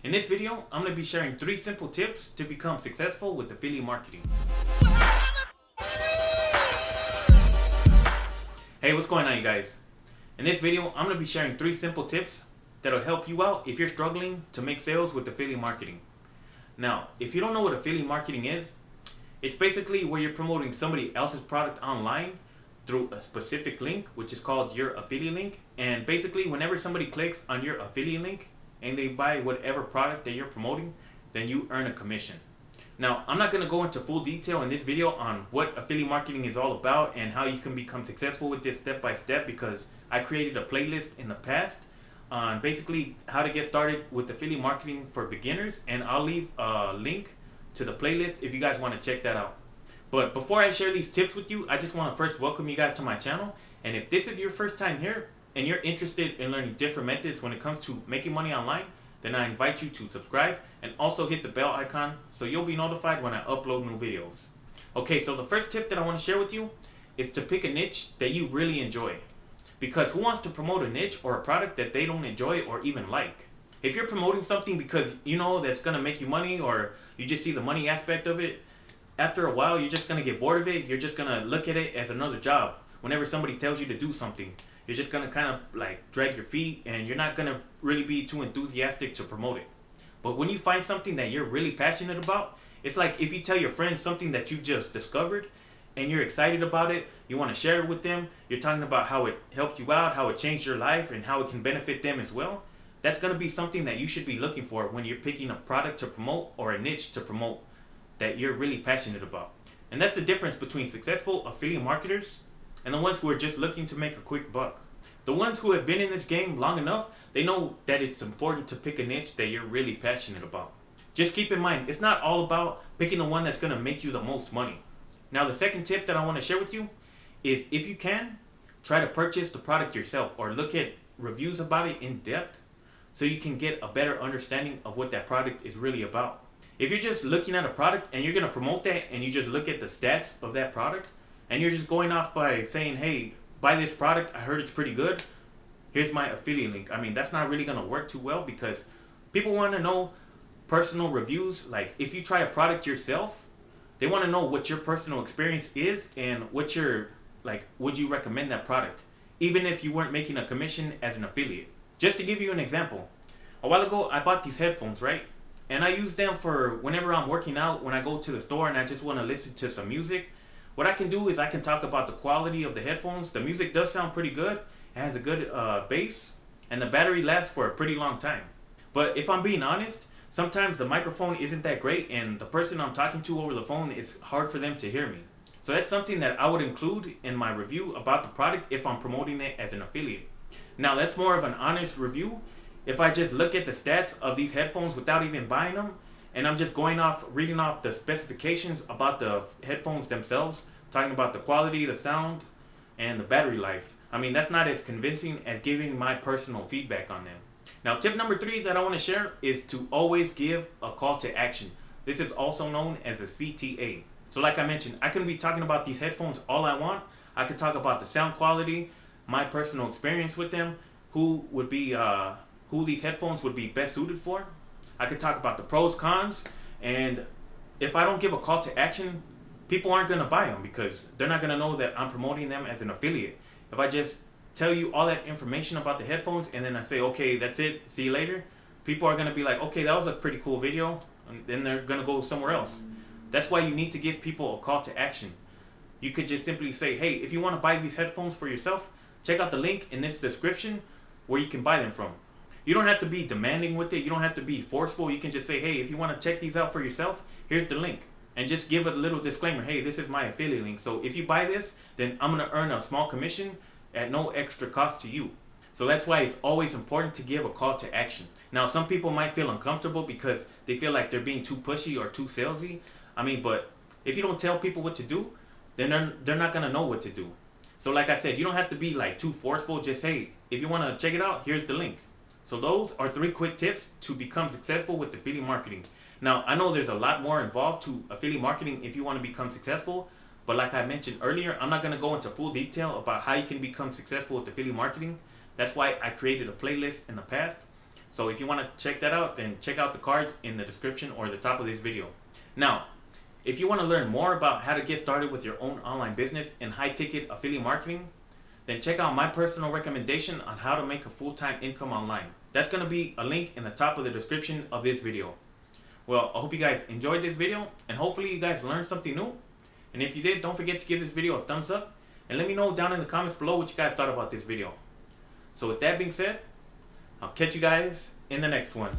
In this video, I'm going to be sharing 3 simple tips to become successful with affiliate marketing. Hey, what's going on, you guys? In this video, I'm going to be sharing 3 simple tips that'll help you out if you're struggling to make sales with affiliate marketing. Now, if you don't know what affiliate marketing is, it's basically where you're promoting somebody else's product online through a specific link, which is called your affiliate link. And basically, whenever somebody clicks on your affiliate link and they buy whatever product that you're promoting, then you earn a commission. Now, I'm not going to go into full detail in this video on what affiliate marketing is all about and how you can become successful with this step by step, because I created a playlist in the past on basically how to get started with affiliate marketing for beginners, and I'll leave a link to the playlist if you guys want to check that out. But before I share these tips with you, I just want to first welcome you guys to my channel. And if this is your first time here and you're interested in learning different methods when it comes to making money online, then I invite you to subscribe and also hit the bell icon so you'll be notified when I upload new videos. Okay, so the first tip that I want to share with you is to pick a niche that you really enjoy. Because who wants to promote a niche or a product that they don't enjoy or even like? If you're promoting something because you know that's going to make you money, or you just see the money aspect of it, after a while you're just going to get bored of it. You're just going to look at it as another job. Whenever somebody tells you to do something, you're just going to kind of like drag your feet, and you're not going to really be too enthusiastic to promote it. But when you find something that you're really passionate about, it's like if you tell your friends something that you just discovered and you're excited about it, you want to share it with them, you're talking about how it helped you out, how it changed your life, and how it can benefit them as well. That's going to be something that you should be looking for when you're picking a product to promote or a niche to promote that you're really passionate about. And that's the difference between successful affiliate marketers and the ones who are just looking to make a quick buck. The ones who have been in this game long enough, they know that it's important to pick a niche that you're really passionate about. Just keep in mind, it's not all about picking the one that's going to make you the most money. Now, the second tip that I want to share with you is, if you can, try to purchase the product yourself or look at reviews about it in depth so you can get a better understanding of what that product is really about. If you're just looking at a product and you're going to promote that and you just look at the stats of that product and you're just going off by saying, hey, buy this product, I heard it's pretty good, here's my affiliate link. I mean, that's not really going to work too well, because people want to know personal reviews. Like, if you try a product yourself, they want to know what your personal experience is and what your, like, would you recommend that product, even if you weren't making a commission as an affiliate. Just to give you an example, a while ago I bought these headphones, right? And I use them for whenever I'm working out, when I go to the store and I just want to listen to some music. What I can do is I can talk about the quality of the headphones. The music does sound pretty good. It has a good bass, and the battery lasts for a pretty long time. But if I'm being honest, sometimes the microphone isn't that great, and the person I'm talking to over the phone, it's hard for them to hear me. So that's something that I would include in my review about the product if I'm promoting it as an affiliate. Now, that's more of an honest review. If I just look at the stats of these headphones without even buying them, and I'm just reading off the specifications about the headphones themselves, talking about the quality, the sound, and the battery life, I mean, that's not as convincing as giving my personal feedback on them. Now, tip number 3 that I want to share is to always give a call to action. This is also known as a CTA. So like I mentioned, I can be talking about these headphones all I want. I could talk about the sound quality, my personal experience with them, who these headphones would be best suited for. I could talk about the pros, cons, and if I don't give a call to action, people aren't going to buy them because they're not going to know that I'm promoting them as an affiliate. If I just tell you all that information about the headphones and then I say, okay, that's it, see you later, people are going to be like, okay, that was a pretty cool video, and then they're going to go somewhere else. That's why you need to give people a call to action. You could just simply say, hey, if you want to buy these headphones for yourself, check out the link in this description where you can buy them from. You don't have to be demanding with it. You don't have to be forceful. You can just say, hey, if you want to check these out for yourself, here's the link. And just give a little disclaimer, hey, this is my affiliate link. So if you buy this, then I'm going to earn a small commission at no extra cost to you. So that's why it's always important to give a call to action. Now, some people might feel uncomfortable because they feel like they're being too pushy or too salesy. I mean, but if you don't tell people what to do, then they're not going to know what to do. So like I said, you don't have to be like too forceful. Just, hey, if you want to check it out, here's the link. So those are 3 quick tips to become successful with affiliate marketing. Now, I know there's a lot more involved to affiliate marketing if you want to become successful, but like I mentioned earlier, I'm not going to go into full detail about how you can become successful with affiliate marketing. That's why I created a playlist in the past. So if you want to check that out, then check out the cards in the description or the top of this video. Now, if you want to learn more about how to get started with your own online business and high ticket affiliate marketing, then check out my personal recommendation on how to make a full-time income online. That's going to be a link in the top of the description of this video. Well, I hope you guys enjoyed this video, and hopefully you guys learned something new. And if you did, don't forget to give this video a thumbs up, and let me know down in the comments below what you guys thought about this video. So with that being said, I'll catch you guys in the next one.